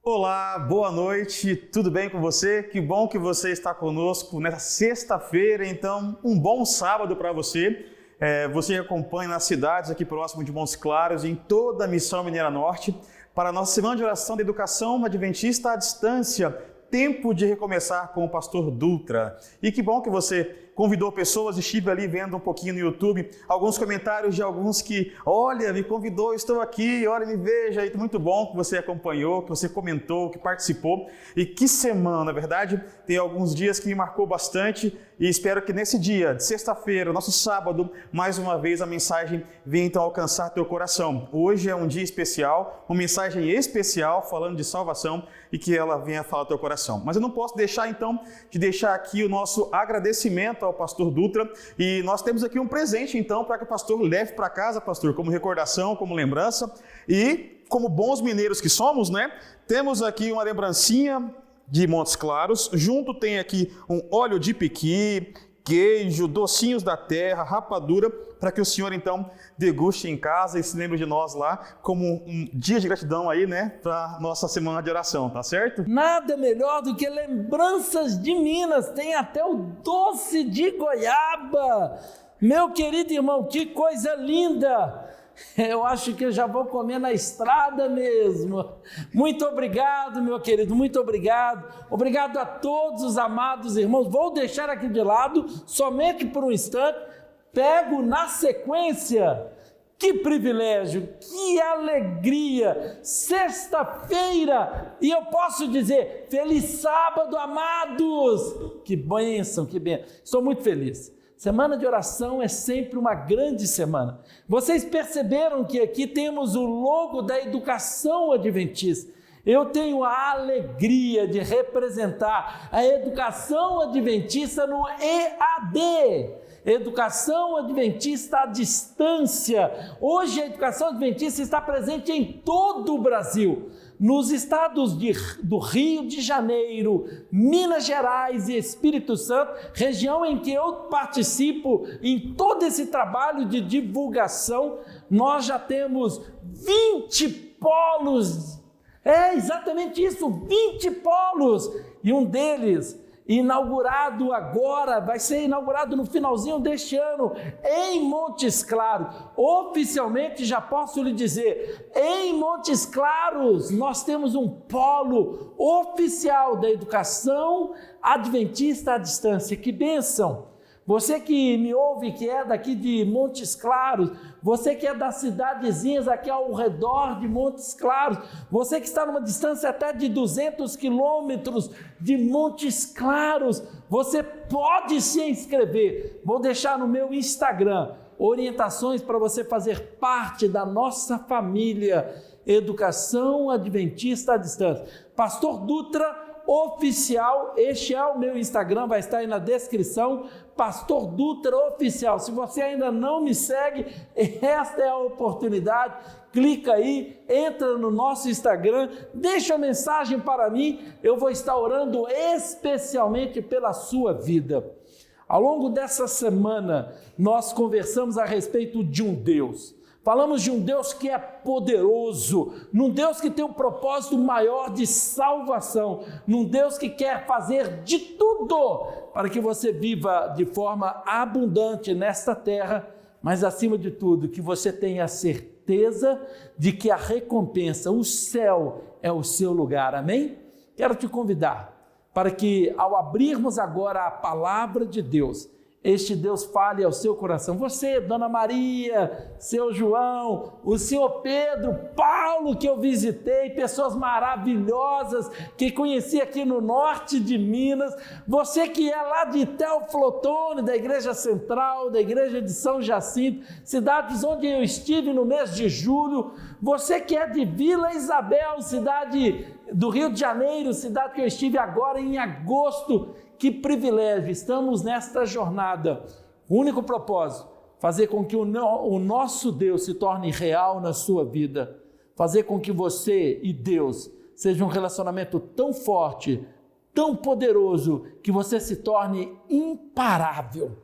Olá, boa noite, tudo bem com você? Que bom que você está conosco nessa sexta-feira, então um bom sábado para você. Você que acompanha nas cidades aqui próximo de Montes Claros, em toda a Missão Mineira Norte, para a nossa semana de oração da educação adventista à distância, tempo de recomeçar com o pastor Dutra. E que bom que você convidou pessoas, estive ali vendo um pouquinho no YouTube, alguns comentários de alguns que, olha, me convidou, estou aqui, olha, me veja, e muito bom que você acompanhou, que você comentou, que participou, e que semana, na verdade, tem alguns dias que me marcou bastante, e espero que nesse dia, de sexta-feira, nosso sábado, mais uma vez a mensagem venha então alcançar teu coração. Hoje é um dia especial, uma mensagem especial falando de salvação, e que ela venha falar ao teu coração. Mas eu não posso deixar então, de deixar aqui o nosso agradecimento ao pastor Dutra, e nós temos aqui um presente então para que o pastor leve para casa, pastor, como recordação, como lembrança, e como bons mineiros que somos, né? Temos aqui uma lembrancinha de Montes Claros, junto tem aqui um óleo de piqui, queijo, docinhos da terra, rapadura, para que o senhor então deguste em casa e se lembre de nós lá como um dia de gratidão aí, né, para nossa semana de oração, tá certo? Nada melhor do que lembranças de Minas, tem até o doce de goiaba. Meu querido irmão, que coisa linda! Eu acho que eu já vou comer na estrada mesmo. Muito obrigado, meu querido, muito obrigado. Obrigado a todos os amados irmãos. Vou deixar aqui de lado, somente por um instante. Pego na sequência. Que privilégio, que alegria. Sexta-feira, e eu posso dizer, feliz sábado, amados. Que bênção, que bênção. Estou muito feliz. Semana de oração é sempre uma grande semana. Vocês perceberam que aqui temos o logo da educação adventista. Eu tenho a alegria de representar a educação adventista no EAD, Educação Adventista à Distância. Hoje a educação adventista está presente em todo o Brasil. Nos estados do Rio de Janeiro, Minas Gerais e Espírito Santo, região em que eu participo em todo esse trabalho de divulgação, nós já temos 20 polos, exatamente isso, 20 polos, e um deles inaugurado agora, vai ser inaugurado no finalzinho deste ano, em Montes Claros. Oficialmente já posso lhe dizer, em Montes Claros nós temos um polo oficial da educação adventista à distância. Que bênção! Você que me ouve, que é daqui de Montes Claros, você que é das cidadezinhas aqui ao redor de Montes Claros, você que está numa distância até de 200 quilômetros de Montes Claros, você pode se inscrever. Vou deixar no meu Instagram orientações para você fazer parte da nossa família Educação Adventista à Distância. Pastor Dutra Oficial, este é o meu Instagram, vai estar aí na descrição, Pastor Dutra Oficial. Se você ainda não me segue, esta é a oportunidade, clica aí, entra no nosso Instagram, deixa uma mensagem para mim, eu vou estar orando especialmente pela sua vida. Ao longo dessa semana, nós conversamos a respeito de um Deus. Falamos de um Deus que é poderoso, num Deus que tem um propósito maior de salvação, num Deus que quer fazer de tudo para que você viva de forma abundante nesta terra, mas acima de tudo, que você tenha a certeza de que a recompensa, o céu é o seu lugar, amém? Quero te convidar para que ao abrirmos agora a palavra de Deus, este Deus fale ao seu coração. Você, Dona Maria, seu João, o senhor Pedro, Paulo, que eu visitei, pessoas maravilhosas que conheci aqui no norte de Minas, você que é lá de Teoflotone, da Igreja Central, da Igreja de São Jacinto, cidades onde eu estive no mês de julho, você que é de Vila Isabel, cidade do Rio de Janeiro, cidade que eu estive agora em agosto. Que privilégio, estamos nesta jornada, o único propósito, fazer com que o nosso Deus se torne real na sua vida, fazer com que você e Deus seja um relacionamento tão forte, tão poderoso, que você se torne imparável.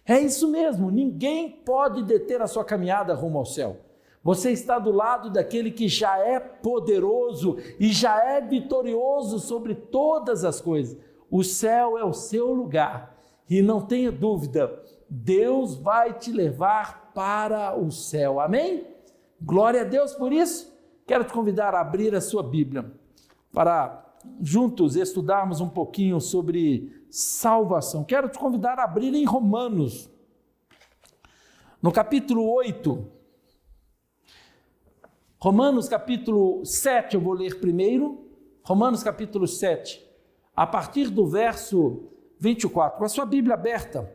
É isso mesmo, ninguém pode deter a sua caminhada rumo ao céu. Você está do lado daquele que já é poderoso e já é vitorioso sobre todas as coisas. O céu é o seu lugar e não tenha dúvida, Deus vai te levar para o céu. Amém? Glória a Deus por isso. Quero te convidar a abrir a sua Bíblia para juntos estudarmos um pouquinho sobre salvação. Quero te convidar a abrir em Romanos, no capítulo 8. Romanos capítulo 7, eu vou ler primeiro. Romanos capítulo 7, a partir do verso 24. Com a sua Bíblia aberta,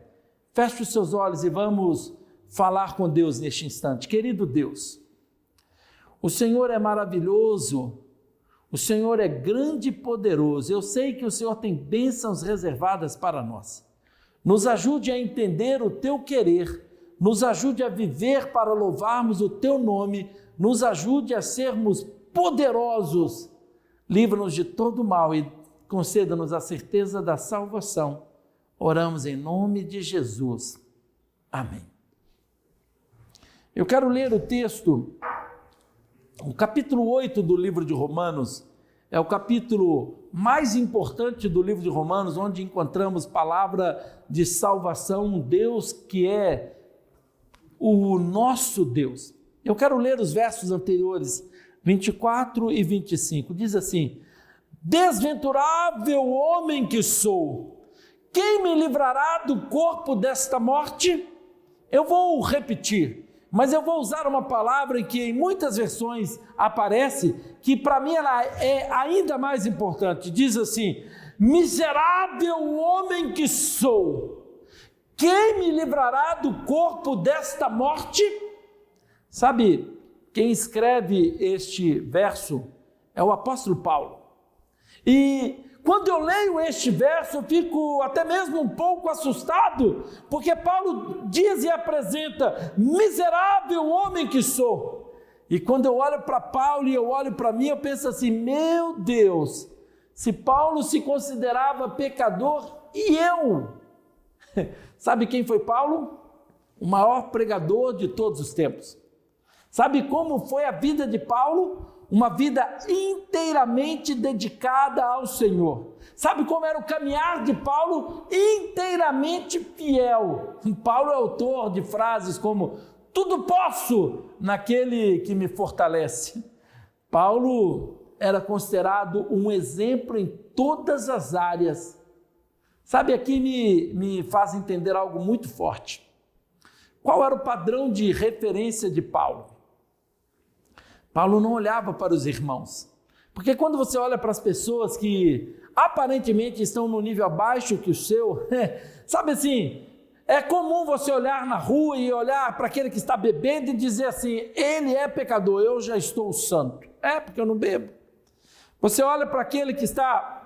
feche os seus olhos e vamos falar com Deus neste instante. Querido Deus, o Senhor é maravilhoso, o Senhor é grande e poderoso. Eu sei que o Senhor tem bênçãos reservadas para nós. Nos ajude a entender o teu querer, nos ajude a viver para louvarmos o teu nome, nos ajude a sermos poderosos. Livra-nos de todo mal e conceda-nos a certeza da salvação. Oramos em nome de Jesus. Amém. Eu quero ler o texto. O capítulo 8 do livro de Romanos é o capítulo mais importante do livro de Romanos, onde encontramos palavra de salvação, um Deus que é o nosso Deus. Eu quero ler os versos anteriores, 24 e 25. Diz assim: desventurável homem que sou, quem me livrará do corpo desta morte? Eu vou repetir, mas eu vou usar uma palavra que em muitas versões aparece, que para mim ela é ainda mais importante. Diz assim: miserável homem que sou, quem me livrará do corpo desta morte? Sabe, quem escreve este verso é o apóstolo Paulo. E quando eu leio este verso, eu fico até mesmo um pouco assustado, porque Paulo diz e apresenta: miserável homem que sou. E quando eu olho para Paulo e eu olho para mim, eu penso assim: meu Deus, se Paulo se considerava pecador, e eu? Sabe quem foi Paulo? O maior pregador de todos os tempos. Sabe como foi a vida de Paulo? Uma vida inteiramente dedicada ao Senhor. Sabe como era o caminhar de Paulo? Inteiramente fiel. Paulo é autor de frases como: tudo posso naquele que me fortalece. Paulo era considerado um exemplo em todas as áreas. Sabe, aqui me faz entender algo muito forte. Qual era o padrão de referência de Paulo? Paulo não olhava para os irmãos, porque quando você olha para as pessoas que aparentemente estão no nível abaixo que o seu, sabe assim, é comum você olhar na rua e olhar para aquele que está bebendo e dizer assim: ele é pecador, eu já estou santo. Porque eu não bebo. Você olha para aquele que está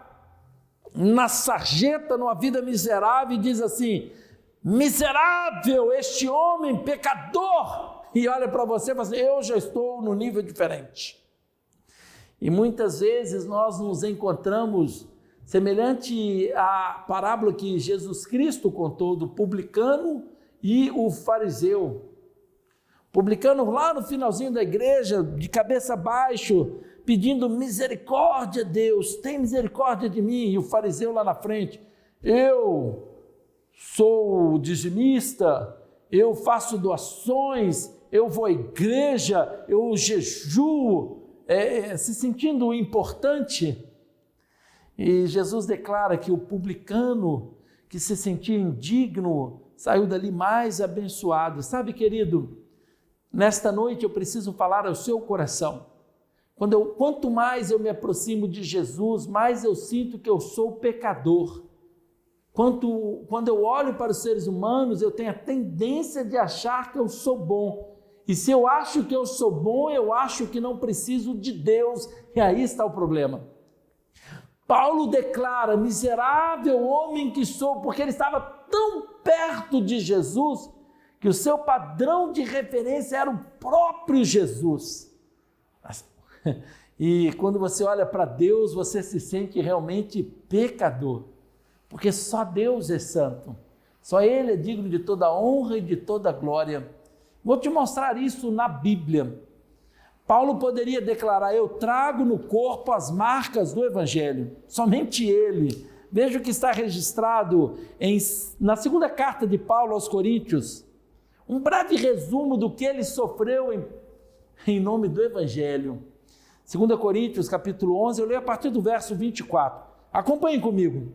na sarjeta, numa vida miserável, e diz assim: miserável este homem pecador. E olha para você e fala assim: eu já estou no nível diferente. E muitas vezes nós nos encontramos semelhante à parábola que Jesus Cristo contou do publicano e o fariseu. O publicano lá no finalzinho da igreja, de cabeça baixo, pedindo misericórdia, Deus, tem misericórdia de mim. E o fariseu lá na frente: eu sou dizimista, eu faço doações, eu vou à igreja, eu jejuo, se sentindo importante. E Jesus declara que o publicano que se sentia indigno saiu dali mais abençoado. Sabe, querido, nesta noite eu preciso falar ao seu coração. Quanto mais eu me aproximo de Jesus, mais eu sinto que eu sou pecador. Quando eu olho para os seres humanos, eu tenho a tendência de achar que eu sou bom. E se eu acho que eu sou bom, eu acho que não preciso de Deus. E aí está o problema. Paulo declara: miserável homem que sou, porque ele estava tão perto de Jesus, que o seu padrão de referência era o próprio Jesus. E quando você olha para Deus, você se sente realmente pecador, porque só Deus é santo, só Ele é digno de toda honra e de toda glória. Vou te mostrar isso na Bíblia. Paulo poderia declarar: eu trago no corpo as marcas do Evangelho, somente ele. Veja o que está registrado na segunda carta de Paulo aos Coríntios, um breve resumo do que ele sofreu em nome do Evangelho. 2 Coríntios, capítulo 11, eu leio a partir do verso 24. Acompanhem comigo.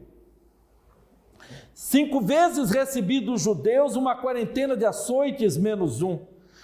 5 vezes recebi dos judeus uma quarentena de açoites menos um.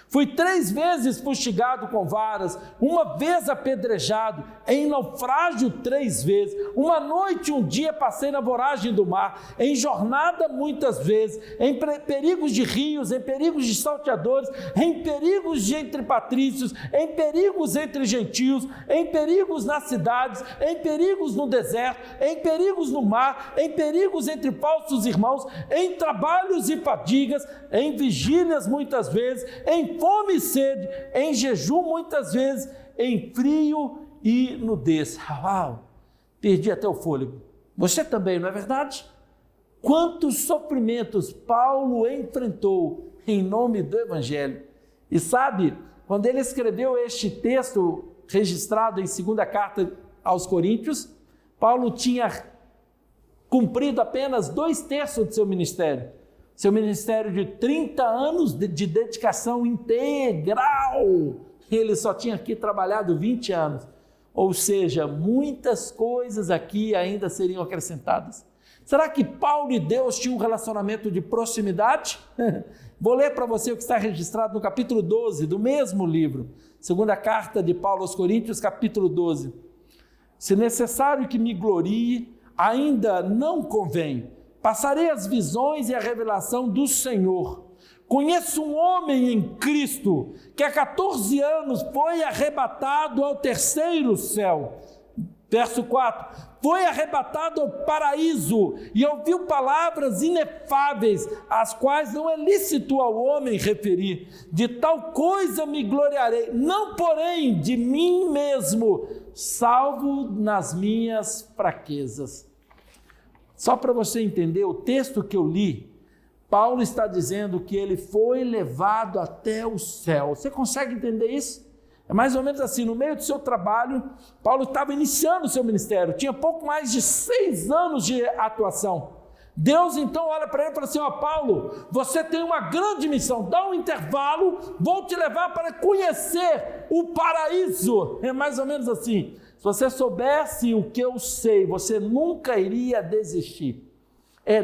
Fui 3 vezes fustigado com varas, 1 vez apedrejado, em naufrágio 3 vezes, 1 noite e 1 dia passei na voragem do mar, em jornada muitas vezes, em perigos de rios, em perigos de salteadores, em perigos entre patrícios, em perigos entre gentios, em perigos nas cidades, em perigos no deserto, em perigos no mar, em perigos entre falsos irmãos, em trabalhos e fadigas, em vigílias muitas vezes, em fome e sede, em jejum muitas vezes, em frio e nudez. Uau! Perdi até o fôlego. Você também, não é verdade? Quantos sofrimentos Paulo enfrentou em nome do Evangelho. E sabe, quando ele escreveu este texto registrado em 2ª carta aos Coríntios, Paulo tinha cumprido apenas 2/3 de seu ministério. Seu ministério de 30 anos de dedicação integral, ele só tinha aqui trabalhado 20 anos. Ou seja, muitas coisas aqui ainda seriam acrescentadas. Será que Paulo e Deus tinham um relacionamento de proximidade? Vou ler para você o que está registrado no capítulo 12 do mesmo livro. 2ª carta de Paulo aos Coríntios, capítulo 12. Se necessário que me glorie, ainda não convém. Passarei as visões e a revelação do Senhor. Conheço um homem em Cristo que há 14 anos foi arrebatado ao 3º céu. Verso 4. Foi arrebatado ao paraíso e ouviu palavras inefáveis, as quais não é lícito ao homem referir. De tal coisa me gloriarei, não porém de mim mesmo, salvo nas minhas fraquezas. Só para você entender, o texto que eu li, Paulo está dizendo que ele foi levado até o céu. Você consegue entender isso? É mais ou menos assim, no meio do seu trabalho, Paulo estava iniciando o seu ministério, tinha pouco mais de 6 anos de atuação. Deus então olha para ele e fala assim: Paulo, você tem uma grande missão, dá um intervalo, vou te levar para conhecer o paraíso. É mais ou menos assim. Se você soubesse o que eu sei, você nunca iria desistir.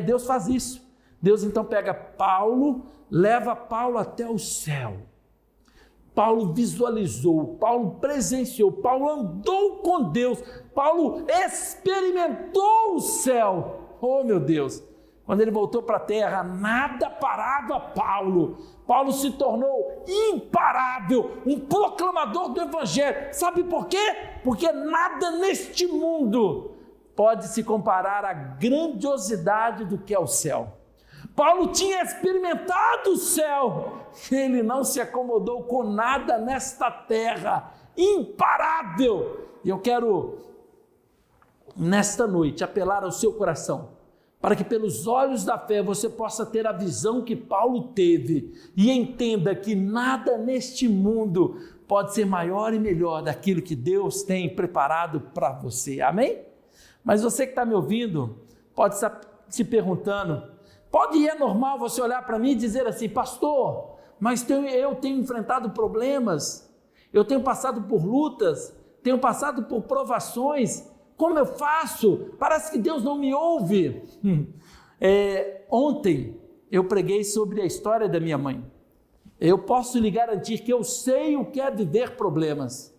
Deus faz isso. Deus então pega Paulo, leva Paulo até o céu. Paulo visualizou, Paulo presenciou, Paulo andou com Deus, Paulo experimentou o céu. Oh, meu Deus! Quando ele voltou para a terra, nada parava Paulo. Paulo se tornou imparável, um proclamador do Evangelho. Sabe por quê? Porque nada neste mundo pode se comparar à grandiosidade do que é o céu. Paulo tinha experimentado o céu, ele não se acomodou com nada nesta terra, imparável. E eu quero, nesta noite, apelar ao seu coração, para que pelos olhos da fé você possa ter a visão que Paulo teve e entenda que nada neste mundo pode ser maior e melhor daquilo que Deus tem preparado para você. Amém? Mas você que está me ouvindo pode estar se perguntando, é normal você olhar para mim e dizer assim: pastor, mas eu tenho enfrentado problemas, eu tenho passado por lutas, tenho passado por provações, como eu faço? Parece que Deus não me ouve. Ontem eu preguei sobre a história da minha mãe. Eu posso lhe garantir que eu sei o que é viver problemas.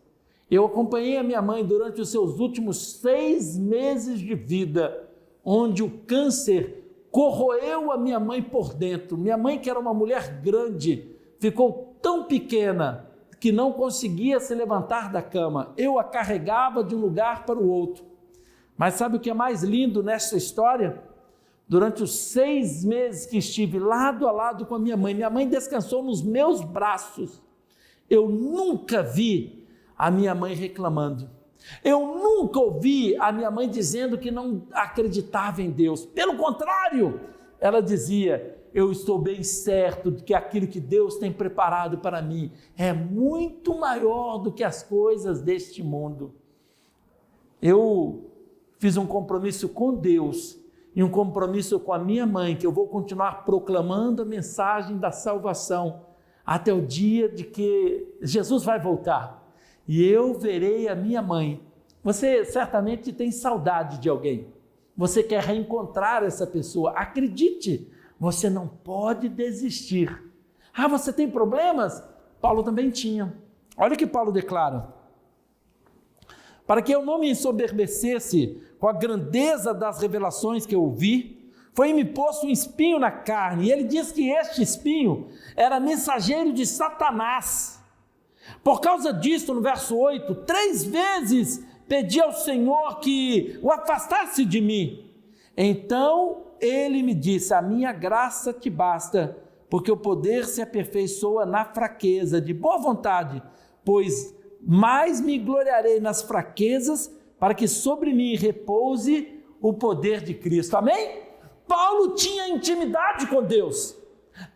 Eu acompanhei a minha mãe durante os seus últimos 6 meses de vida, onde o câncer corroeu a minha mãe por dentro. Minha mãe, que era uma mulher grande, ficou tão pequena que não conseguia se levantar da cama. Eu a carregava de um lugar para o outro. Mas sabe o que é mais lindo nessa história? Durante os 6 meses que estive lado a lado com a minha mãe descansou nos meus braços. Eu nunca vi a minha mãe reclamando. Eu nunca ouvi a minha mãe dizendo que não acreditava em Deus. Pelo contrário, ela dizia: eu estou bem certo de que aquilo que Deus tem preparado para mim é muito maior do que as coisas deste mundo. Eu fiz um compromisso com Deus e um compromisso com a minha mãe, que eu vou continuar proclamando a mensagem da salvação até o dia de que Jesus vai voltar. E eu verei a minha mãe. Você certamente tem saudade de alguém. Você quer reencontrar essa pessoa. Acredite, você não pode desistir. Ah, você tem problemas? Paulo também tinha. Olha o que Paulo declara: para que eu não me ensoberbecesse com a grandeza das revelações que eu ouvi, foi-me posto um espinho na carne. E ele diz que este espinho era mensageiro de Satanás. Por causa disto, no verso 8, 3 vezes pedi ao Senhor que o afastasse de mim. Então ele me disse: a minha graça te basta, porque o poder se aperfeiçoa na fraqueza. De boa vontade, pois mais me gloriarei nas fraquezas, para que sobre mim repouse o poder de Cristo. Amém? Paulo tinha intimidade com Deus.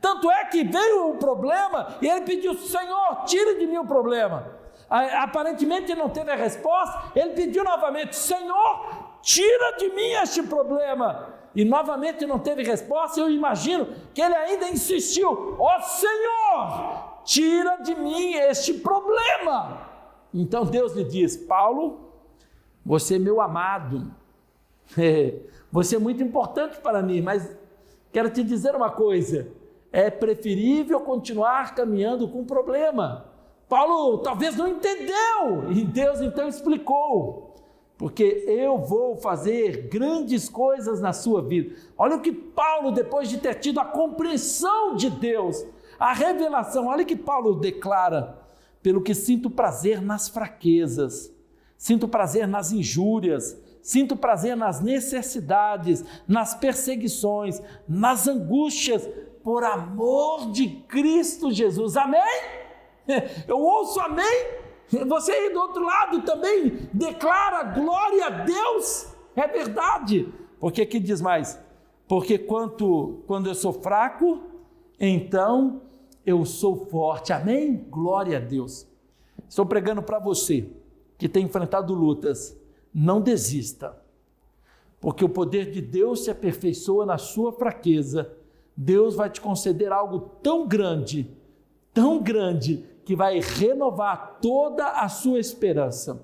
Tanto é que veio o problema e ele pediu: Senhor, tira de mim o problema. Aparentemente ele não teve a resposta, ele pediu novamente: Senhor, tira de mim este problema. E novamente não teve resposta. Eu imagino que ele ainda insistiu: ó Senhor, tira de mim este problema. Então Deus lhe diz: Paulo, você é meu amado, você é muito importante para mim, mas quero te dizer uma coisa: é preferível continuar caminhando com o problema. Paulo talvez não entendeu, e Deus então explicou: porque eu vou fazer grandes coisas na sua vida. Olha o que Paulo, depois de ter tido a compreensão de Deus, a revelação, olha o que Paulo declara: pelo que sinto prazer nas fraquezas, sinto prazer nas injúrias, sinto prazer nas necessidades, nas perseguições, nas angústias, por amor de Cristo Jesus. Amém? Eu ouço amém. Você aí do outro lado também declara glória a Deus. É verdade. Porque aqui diz mais: porque quando eu sou fraco, então eu sou forte. Amém? Glória a Deus. Estou pregando para você que tem enfrentado lutas: não desista, porque o poder de Deus se aperfeiçoa na sua fraqueza. Deus vai te conceder algo tão grande, que vai renovar toda a sua esperança.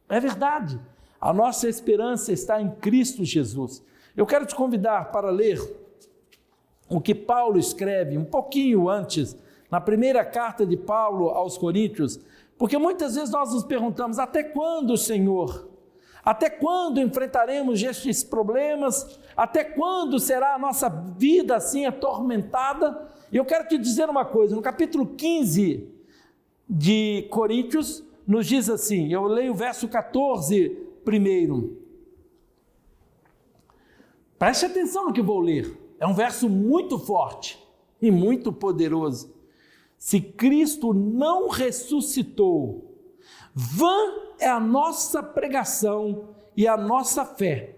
É verdade, a nossa esperança está em Cristo Jesus. Eu quero te convidar para ler o que Paulo escreve um pouquinho antes, na primeira carta de Paulo aos Coríntios, porque muitas vezes nós nos perguntamos: até quando, Senhor? Até quando enfrentaremos estes problemas? Até quando será a nossa vida assim atormentada? E eu quero te dizer uma coisa: no capítulo 15 de Coríntios, nos diz assim, eu leio o verso 14 primeiro. Preste atenção no que vou ler, é um verso muito forte e muito poderoso. Se Cristo não ressuscitou, vã é a nossa pregação e a nossa fé.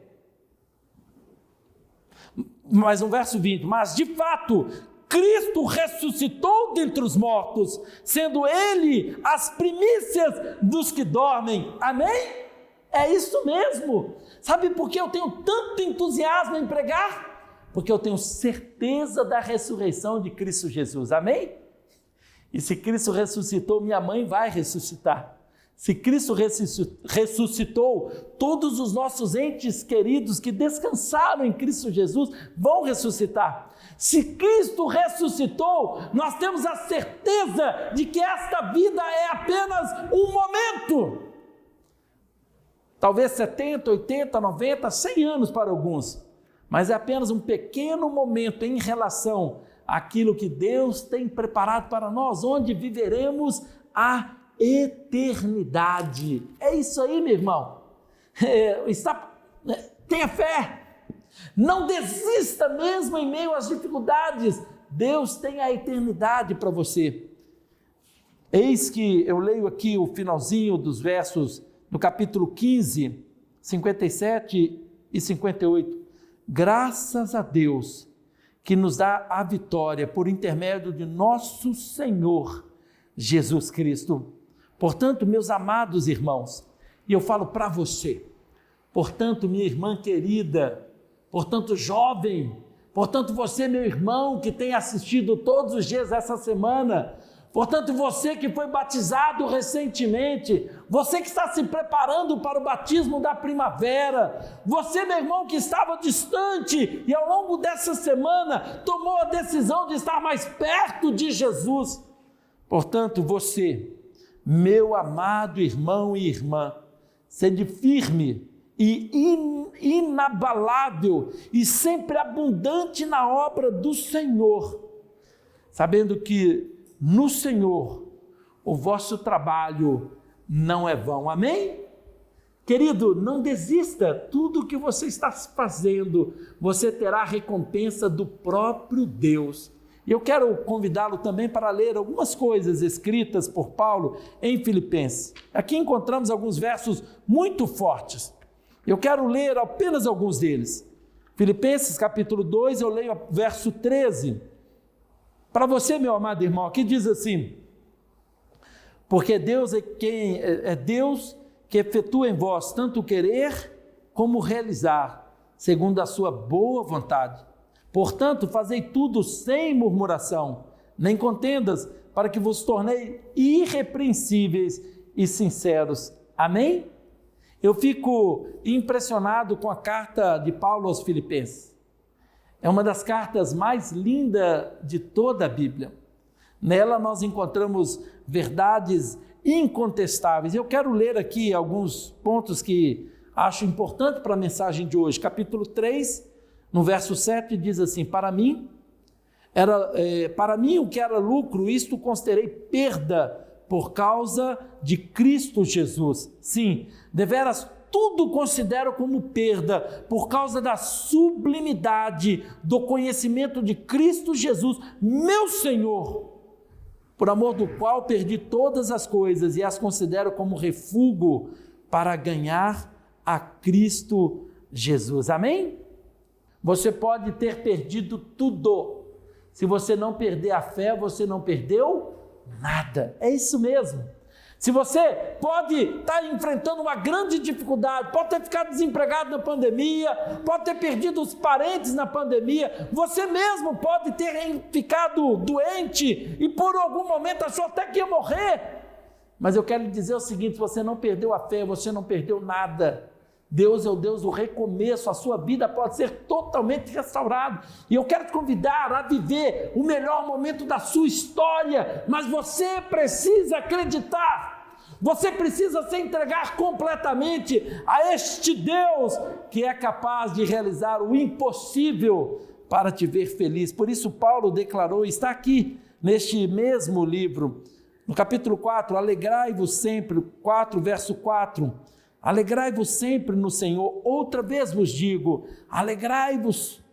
Mas no verso 20, mas de fato, Cristo ressuscitou dentre os mortos, sendo Ele as primícias dos que dormem. Amém? É isso mesmo. Sabe por que eu tenho tanto entusiasmo em pregar? Porque eu tenho certeza da ressurreição de Cristo Jesus. Amém? E se Cristo ressuscitou, minha mãe vai ressuscitar. Se Cristo ressuscitou, todos os nossos entes queridos que descansaram em Cristo Jesus vão ressuscitar. Se Cristo ressuscitou, nós temos a certeza de que esta vida é apenas um momento. Talvez 70, 80, 90, 100 anos para alguns, mas é apenas um pequeno momento em relação àquilo que Deus tem preparado para nós, onde viveremos a eternidade. É isso aí, meu irmão. Tenha fé. Não desista mesmo em meio às dificuldades. Deus tem a eternidade para você. Eis que eu leio aqui o finalzinho dos versos do capítulo 15, 57 e 58. Graças a Deus que nos dá a vitória por intermédio de nosso Senhor Jesus Cristo. Portanto, meus amados irmãos, e eu falo para você, portanto, minha irmã querida, portanto, jovem, portanto, você, meu irmão, que tem assistido todos os dias essa semana, portanto, você que foi batizado recentemente, você que está se preparando para o batismo da primavera, você, meu irmão, que estava distante e ao longo dessa semana tomou a decisão de estar mais perto de Jesus. Portanto, você, meu amado irmão e irmã, sede firme e inabalável e sempre abundante na obra do Senhor, sabendo que no Senhor o vosso trabalho não é vão. Amém? Querido, não desista, tudo que você está fazendo, você terá a recompensa do próprio Deus. E eu quero convidá-lo também para ler algumas coisas escritas por Paulo em Filipenses. Aqui encontramos alguns versos muito fortes. Eu quero ler apenas alguns deles. Filipenses capítulo 2, eu leio o verso 13. Para você, meu amado irmão, aqui diz assim: porque Deus é Deus que efetua em vós tanto o querer como o realizar, segundo a sua boa vontade. Portanto, fazei tudo sem murmuração, nem contendas, para que vos tornei irrepreensíveis e sinceros. Amém? Eu fico impressionado com a carta de Paulo aos Filipenses. É uma das cartas mais lindas de toda a Bíblia. Nela nós encontramos verdades incontestáveis. Eu quero ler aqui alguns pontos que acho importante para a mensagem de hoje. Capítulo 3, no verso 7, diz assim: para mim o que era lucro, isto considerei perda por causa de Cristo Jesus. Sim, deveras tudo considero como perda por causa da sublimidade do conhecimento de Cristo Jesus, meu Senhor, por amor do qual perdi todas as coisas e as considero como refúgio para ganhar a Cristo Jesus. Amém? Você pode ter perdido tudo. Se você não perder a fé, você não perdeu nada. É isso mesmo. Se você pode estar enfrentando uma grande dificuldade, pode ter ficado desempregado na pandemia, pode ter perdido os parentes na pandemia, você mesmo pode ter ficado doente e por algum momento achou até que ia morrer. Mas eu quero lhe dizer o seguinte: você não perdeu a fé, você não perdeu nada. Deus é o Deus do recomeço, a sua vida pode ser totalmente restaurada. E eu quero te convidar a viver o melhor momento da sua história, mas você precisa acreditar, você precisa se entregar completamente a este Deus que é capaz de realizar o impossível para te ver feliz. Por isso Paulo declarou, está aqui neste mesmo livro, no capítulo 4, alegrai-vos sempre, 4, verso 4, alegrai-vos sempre no Senhor, outra vez vos digo, alegrai-vos.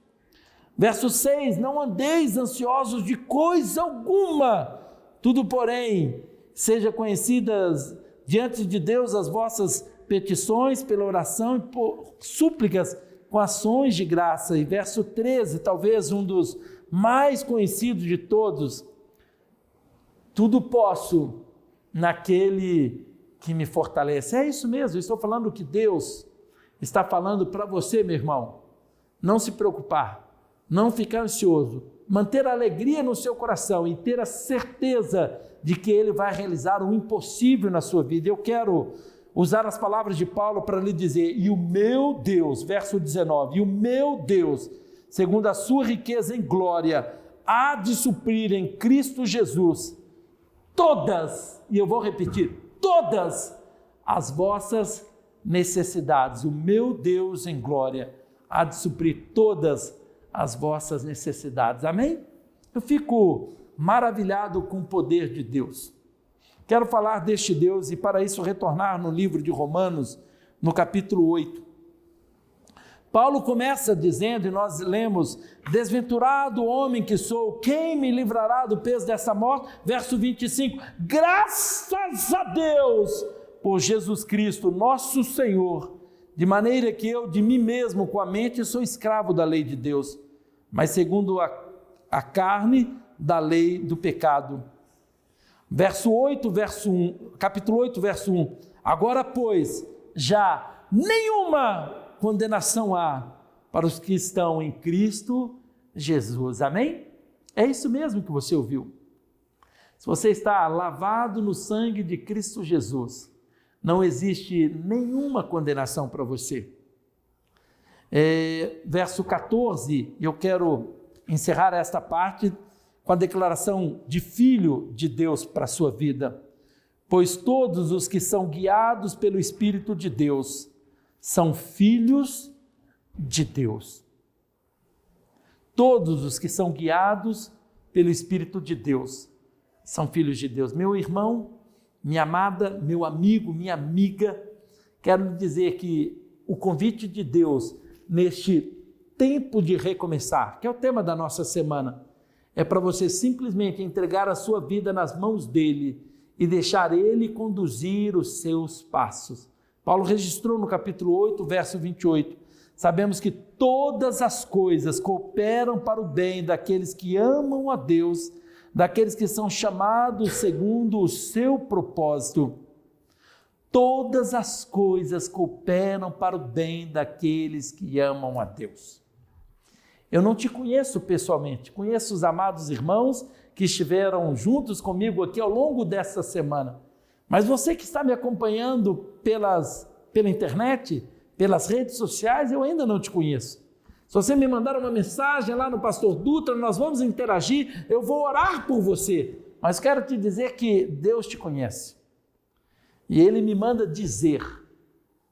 Verso 6, não andeis ansiosos de coisa alguma, tudo porém, seja conhecidas diante de Deus as vossas petições pela oração e por súplicas com ações de graça. E verso 13, talvez um dos mais conhecidos de todos, tudo posso naquele que me fortalece. É isso mesmo, eu estou falando que Deus está falando para você, meu irmão. Não se preocupar, não ficar ansioso, manter a alegria no seu coração e ter a certeza de que Ele vai realizar o impossível na sua vida. Eu quero usar as palavras de Paulo para lhe dizer, e o meu Deus, verso 19, e o meu Deus, segundo a sua riqueza em glória, há de suprir em Cristo Jesus todas, e eu vou repetir, todas as vossas necessidades. O meu Deus em glória há de suprir todas as vossas necessidades. Amém? Eu fico maravilhado com o poder de Deus. Quero falar deste Deus e para isso retornar no livro de Romanos, no capítulo 8. Paulo começa dizendo, e nós lemos, desventurado homem que sou, quem me livrará do peso dessa morte? Verso 25, graças a Deus por Jesus Cristo, nosso Senhor, de maneira que eu de mim mesmo com a mente sou escravo da lei de Deus, mas segundo a carne da lei do pecado. Capítulo 8, verso 1. Agora, pois, já nenhuma condenação há para os que estão em Cristo Jesus. Amém? É isso mesmo que você ouviu. Se você está lavado no sangue de Cristo Jesus, não existe nenhuma condenação para você. Verso 14, eu quero encerrar esta parte com a declaração de filho de Deus para a sua vida. Pois todos os que são guiados pelo Espírito de Deus são filhos de Deus. Todos os que são guiados pelo Espírito de Deus são filhos de Deus. Meu irmão, minha amada, meu amigo, minha amiga, quero lhe dizer que o convite de Deus neste tempo de recomeçar, que é o tema da nossa semana, é para você simplesmente entregar a sua vida nas mãos dele e deixar ele conduzir os seus passos. Paulo registrou no capítulo 8, verso 28, sabemos que todas as coisas cooperam para o bem daqueles que amam a Deus, daqueles que são chamados segundo o seu propósito. Todas as coisas cooperam para o bem daqueles que amam a Deus. Eu não te conheço pessoalmente, conheço os amados irmãos que estiveram juntos comigo aqui ao longo dessa semana. Mas você que está me acompanhando pela internet, pelas redes sociais, eu ainda não te conheço. Se você me mandar uma mensagem lá no Pastor Dutra, nós vamos interagir, eu vou orar por você. Mas quero te dizer que Deus te conhece. E Ele me manda dizer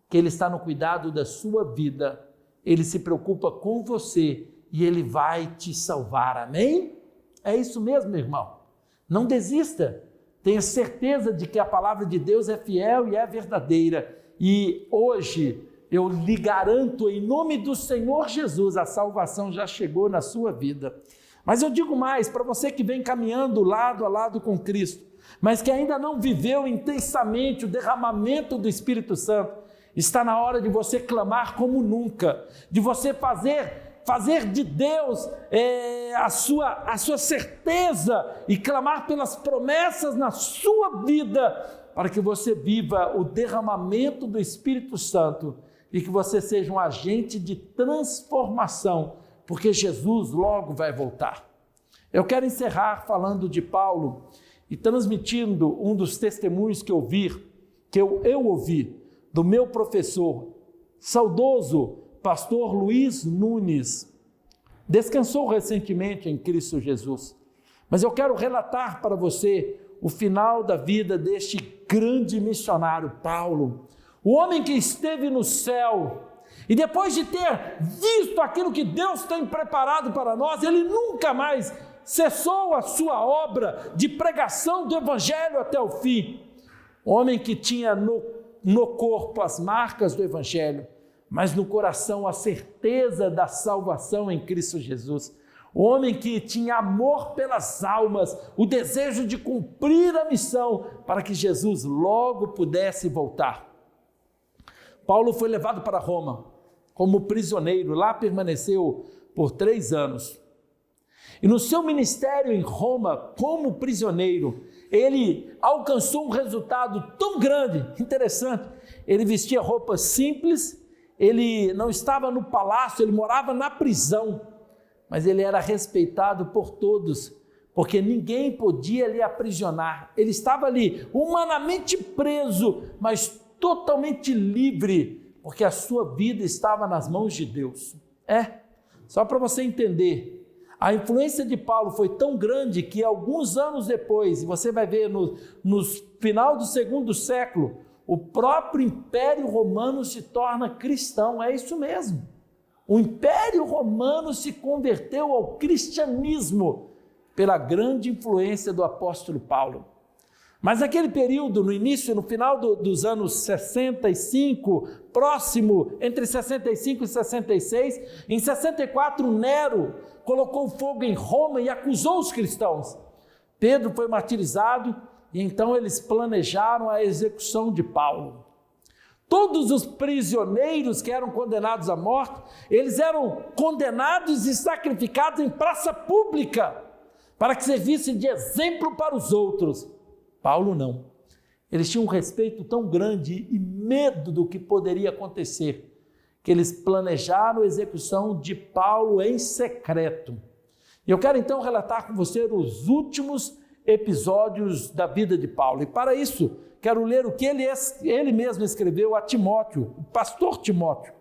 que Ele está no cuidado da sua vida, Ele se preocupa com você e Ele vai te salvar, amém? É isso mesmo, meu irmão. Não desista, tenha certeza de que a palavra de Deus é fiel e é verdadeira. E hoje eu lhe garanto, em nome do Senhor Jesus, a salvação já chegou na sua vida. Mas eu digo mais, para você que vem caminhando lado a lado com Cristo, mas que ainda não viveu intensamente o derramamento do Espírito Santo, está na hora de você clamar como nunca, de você fazer de Deus a sua certeza e clamar pelas promessas na sua vida, para que você viva o derramamento do Espírito Santo e que você seja um agente de transformação, porque Jesus logo vai voltar. Eu quero encerrar falando de Paulo e transmitindo um dos testemunhos que eu ouvi do meu professor, saudoso pastor Luiz Nunes. Descansou recentemente em Cristo Jesus. Mas eu quero relatar para você o final da vida deste grande missionário Paulo, o homem que esteve no céu, e depois de ter visto aquilo que Deus tem preparado para nós, ele nunca mais cessou a sua obra de pregação do Evangelho até o fim. O homem que tinha no corpo as marcas do Evangelho, mas no coração a certeza da salvação em Cristo Jesus. O homem que tinha amor pelas almas, o desejo de cumprir a missão para que Jesus logo pudesse voltar. Paulo foi levado para Roma como prisioneiro, lá permaneceu por 3 anos. E no seu ministério em Roma, como prisioneiro, ele alcançou um resultado tão grande, interessante. Ele vestia roupas simples, ele não estava no palácio, ele morava na prisão, mas ele era respeitado por todos, porque ninguém podia lhe aprisionar. Ele estava ali, humanamente preso, mas totalmente livre, porque a sua vida estava nas mãos de Deus. Só para você entender, a influência de Paulo foi tão grande que alguns anos depois, e você vai ver no final do 2º século, o próprio Império Romano se torna cristão, é isso mesmo. O Império Romano se converteu ao cristianismo pela grande influência do apóstolo Paulo. Mas naquele período, no início, no final dos anos 65, próximo entre 65 e 66, em 64 Nero colocou fogo em Roma e acusou os cristãos. Pedro foi martirizado e então eles planejaram a execução de Paulo. Todos os prisioneiros que eram condenados à morte, eles eram condenados e sacrificados em praça pública, para que servissem de exemplo para os outros. Paulo não. Eles tinham um respeito tão grande e medo do que poderia acontecer, que eles planejaram a execução de Paulo em secreto. E eu quero então relatar com você os últimos episódios da vida de Paulo. E para isso, quero ler o que ele mesmo escreveu a Timóteo, o pastor Timóteo,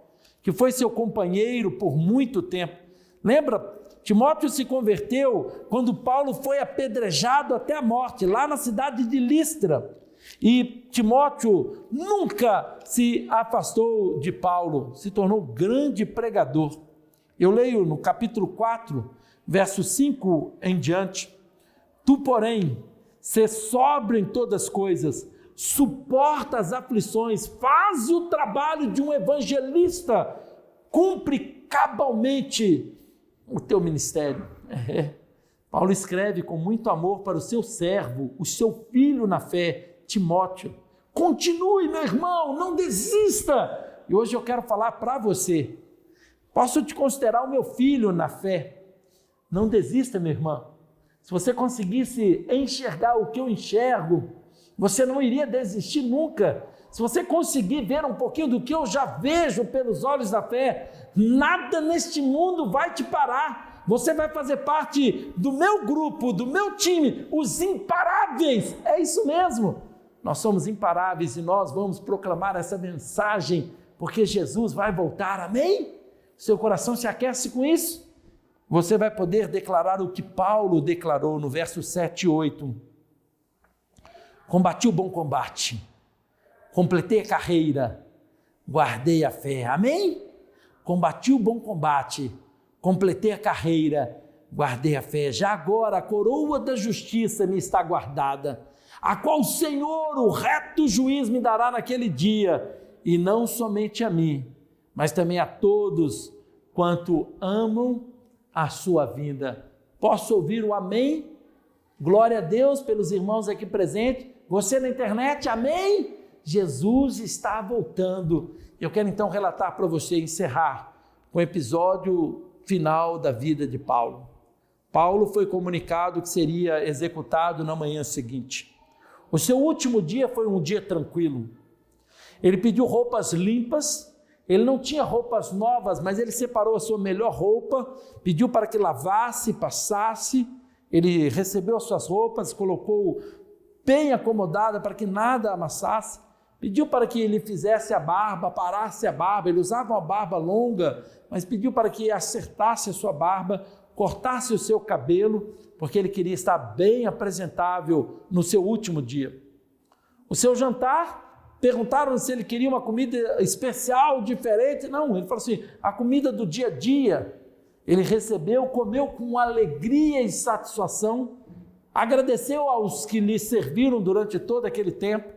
que foi seu companheiro por muito tempo. Lembra? Timóteo se converteu quando Paulo foi apedrejado até a morte, lá na cidade de Listra. E Timóteo nunca se afastou de Paulo, se tornou grande pregador. Eu leio no capítulo 4, verso 5 em diante: Tu, porém, sê sóbrio em todas as coisas, suporta as aflições, faz o trabalho de um evangelista, cumpre cabalmente o teu ministério. Paulo escreve com muito amor para o seu servo, o seu filho na fé, Timóteo. Continue, meu irmão, não desista. E hoje eu quero falar para você. Posso te considerar o meu filho na fé? Não desista, meu irmão. Se você conseguisse enxergar o que eu enxergo, você não iria desistir nunca. Se você conseguir ver um pouquinho do que eu já vejo pelos olhos da fé, nada neste mundo vai te parar. Você vai fazer parte do meu grupo, do meu time, os imparáveis. É isso mesmo. Nós somos imparáveis e nós vamos proclamar essa mensagem, porque Jesus vai voltar, amém? Seu coração se aquece com isso? Você vai poder declarar o que Paulo declarou no verso 7 e 8. Combati o bom combate, completei a carreira, guardei a fé, amém? Combati o bom combate, completei a carreira, guardei a fé. Já agora a coroa da justiça me está guardada, a qual o Senhor, o reto juiz, me dará naquele dia, e não somente a mim, mas também a todos quanto amam a sua vinda. Posso ouvir o amém? Glória a Deus pelos irmãos aqui presentes. Você na internet, amém? Jesus está voltando. Eu quero então relatar para você, encerrar com o episódio final da vida de Paulo. Paulo foi comunicado que seria executado na manhã seguinte. O seu último dia foi um dia tranquilo. Ele pediu roupas limpas, ele não tinha roupas novas, mas ele separou a sua melhor roupa, pediu para que lavasse, passasse, ele recebeu as suas roupas, colocou bem acomodada para que nada amassasse, pediu para que ele fizesse a barba, parasse a barba, ele usava uma barba longa, mas pediu para que acertasse a sua barba, cortasse o seu cabelo, porque ele queria estar bem apresentável no seu último dia. O seu jantar, perguntaram se ele queria uma comida especial, diferente. Não, ele falou assim, a comida do dia a dia. Ele recebeu, comeu com alegria e satisfação, agradeceu aos que lhe serviram durante todo aquele tempo,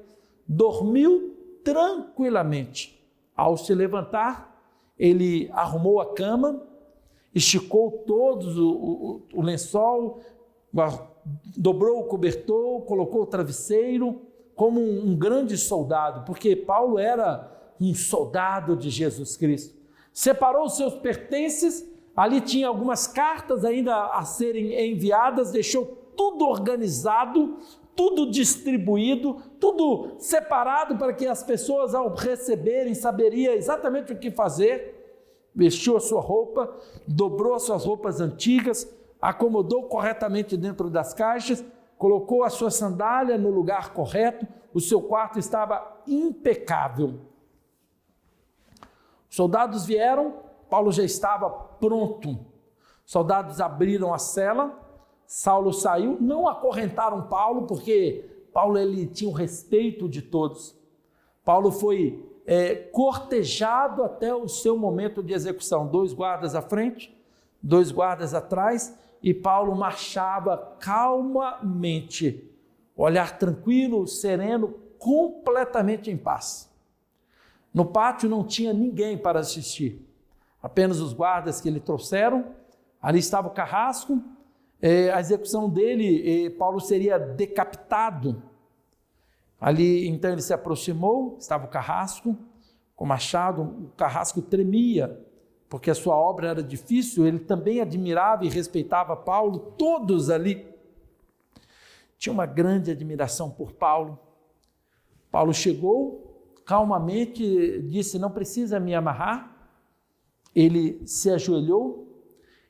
dormiu tranquilamente. Ao se levantar, ele arrumou a cama, esticou todos o lençol, dobrou o cobertor, colocou o travesseiro, como um grande soldado, porque Paulo era um soldado de Jesus Cristo. Separou os seus pertences, ali tinha algumas cartas ainda a serem enviadas, deixou tudo organizado, tudo distribuído, tudo separado para que as pessoas ao receberem saberiam exatamente o que fazer. Vestiu a sua roupa, dobrou as suas roupas antigas, acomodou corretamente dentro das caixas, colocou a sua sandália no lugar correto, o seu quarto estava impecável. Os soldados vieram, Paulo já estava pronto. Os soldados abriram a cela, Saulo saiu, não acorrentaram Paulo, porque Paulo ele tinha o respeito de todos. Paulo foi cortejado até o seu momento de execução, 2 guardas à frente, 2 guardas atrás, e Paulo marchava calmamente, olhar tranquilo, sereno, completamente em paz. No pátio não tinha ninguém para assistir, apenas os guardas que lhe trouxeram, ali estava o carrasco, a execução dele, Paulo seria decapitado. Ali, então, ele se aproximou, estava o carrasco, com machado, o carrasco tremia, porque a sua obra era difícil. Ele também admirava e respeitava Paulo, todos ali tinham uma grande admiração por Paulo. Paulo chegou calmamente, disse: não precisa me amarrar. Ele se ajoelhou,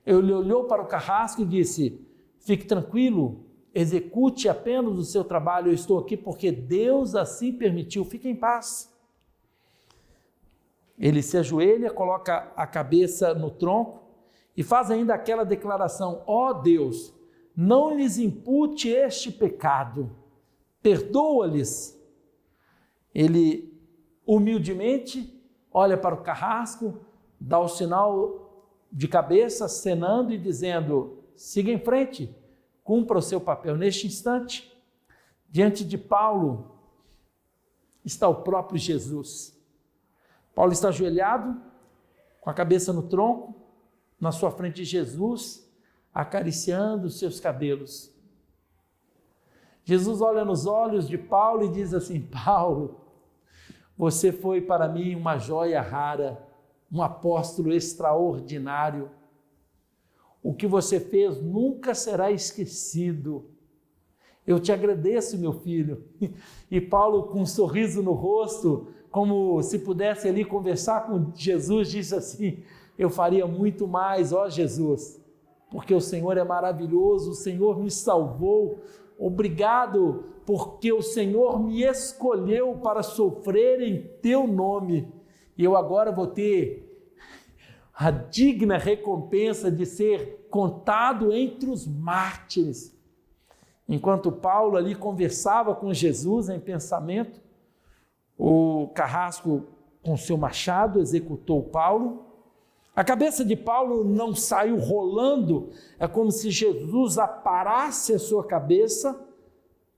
ele olhou para o carrasco e disse: fique tranquilo, execute apenas o seu trabalho, eu estou aqui porque Deus assim permitiu, fique em paz. Ele se ajoelha, coloca a cabeça no tronco e faz ainda aquela declaração: ó Deus, não lhes impute este pecado, perdoa-lhes. Ele humildemente olha para o carrasco, dá o sinal de cabeça, acenando e dizendo: siga em frente, cumpra o seu papel. Neste instante, diante de Paulo está o próprio Jesus. Paulo está ajoelhado, com a cabeça no tronco, na sua frente Jesus, acariciando os seus cabelos. Jesus olha nos olhos de Paulo e diz assim: Paulo, você foi para mim uma joia rara, um apóstolo extraordinário. O que você fez nunca será esquecido. Eu te agradeço, meu filho. E Paulo, com um sorriso no rosto, como se pudesse ali conversar com Jesus, disse assim: eu faria muito mais, ó Jesus, porque o Senhor é maravilhoso, o Senhor me salvou. Obrigado, porque o Senhor me escolheu para sofrer em teu nome. E eu agora vou ter a digna recompensa de ser contado entre os mártires. Enquanto Paulo ali conversava com Jesus em pensamento, o carrasco com seu machado executou Paulo. A cabeça de Paulo não saiu rolando, é como se Jesus aparasse a sua cabeça,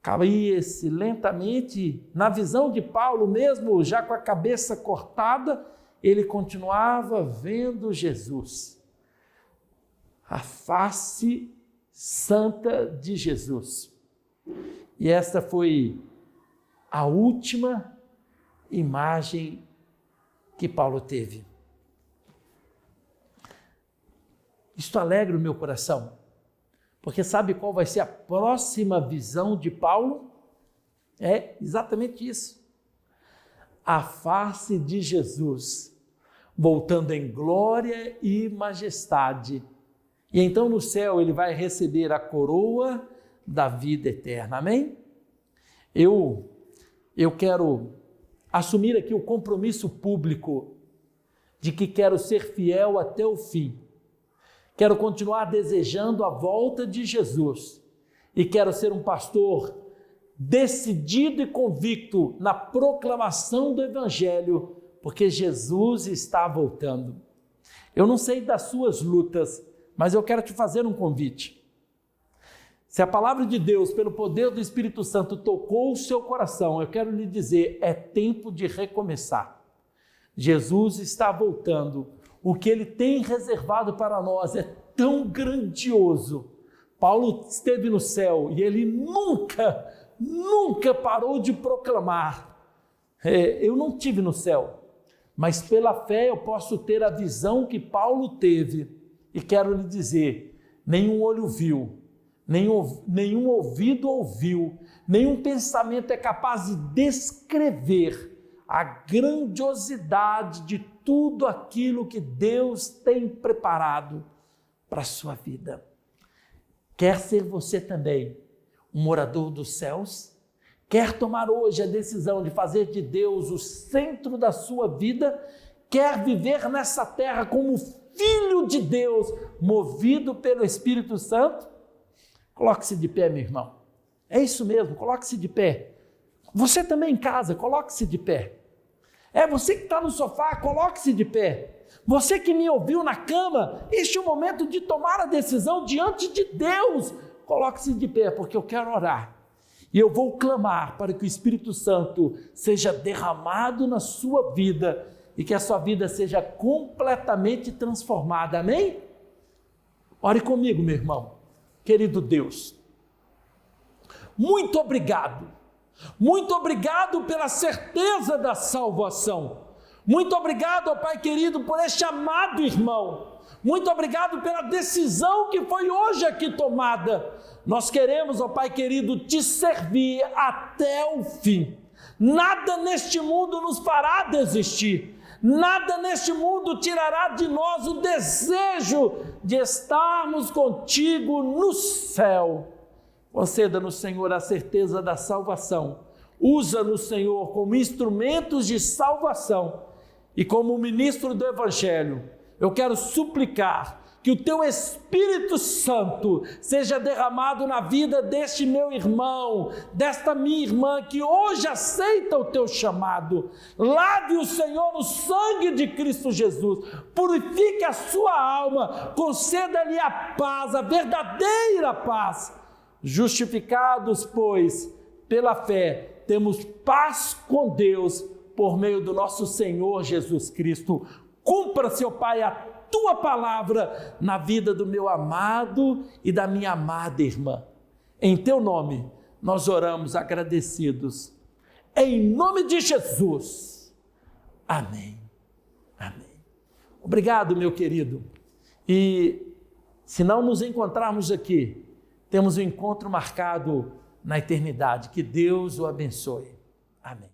caía-se lentamente. Na visão de Paulo, mesmo já com a cabeça cortada, ele continuava vendo Jesus, a face santa de Jesus. E esta foi a última imagem que Paulo teve. Isto alegra o meu coração, porque sabe qual vai ser a próxima visão de Paulo? É exatamente isso. A face de Jesus, voltando em glória e majestade. E então no céu ele vai receber a coroa da vida eterna. Amém? Eu quero assumir aqui o compromisso público de que quero ser fiel até o fim. Quero continuar desejando a volta de Jesus e quero ser um pastor decidido e convicto na proclamação do Evangelho, porque Jesus está voltando. Eu não sei das suas lutas, mas eu quero te fazer um convite. Se a palavra de Deus, pelo poder do Espírito Santo, tocou o seu coração, eu quero lhe dizer, é tempo de recomeçar. Jesus está voltando. O que Ele tem reservado para nós é tão grandioso. Paulo esteve no céu e ele nunca parou de proclamar. Eu não estive no céu, mas pela fé eu posso ter a visão que Paulo teve. E quero lhe dizer, nenhum olho viu, nenhum ouvido ouviu, nenhum pensamento é capaz de descrever a grandiosidade de tudo aquilo que Deus tem preparado para a sua vida. Quer ser você também um morador dos céus? Quer tomar hoje a decisão de fazer de Deus o centro da sua vida? Quer viver nessa terra como filho de Deus, movido pelo Espírito Santo? Coloque-se de pé, meu irmão. É isso mesmo, coloque-se de pé. Você também em casa, coloque-se de pé. Você que está no sofá, coloque-se de pé. Você que me ouviu na cama, este é o momento de tomar a decisão diante de Deus. Coloque-se de pé, porque eu quero orar. E eu vou clamar para que o Espírito Santo seja derramado na sua vida e que a sua vida seja completamente transformada. Amém? Ore comigo, meu irmão. Querido Deus, muito obrigado. Muito obrigado pela certeza da salvação. Muito obrigado, ó Pai querido, por este amado irmão. Muito obrigado pela decisão que foi hoje aqui tomada. Nós queremos, ó Pai querido, te servir até o fim. Nada neste mundo nos fará desistir. Nada neste mundo tirará de nós o desejo de estarmos contigo no céu. Conceda-nos, Senhor, a certeza da salvação. Usa-nos, Senhor, como instrumentos de salvação e como ministro do Evangelho. Eu quero suplicar que o Teu Espírito Santo seja derramado na vida deste meu irmão, desta minha irmã, que hoje aceita o Teu chamado. Lave o Senhor no sangue de Cristo Jesus, purifique a sua alma, conceda-lhe a paz, a verdadeira paz. Justificados, pois, pela fé, temos paz com Deus por meio do nosso Senhor Jesus Cristo. Cumpra, seu Pai, a Tua palavra na vida do meu amado e da minha amada irmã. Em Teu nome, nós oramos agradecidos. Em nome de Jesus. Amém. Amém. Obrigado, meu querido. E se não nos encontrarmos aqui, temos um encontro marcado na eternidade. Que Deus o abençoe. Amém.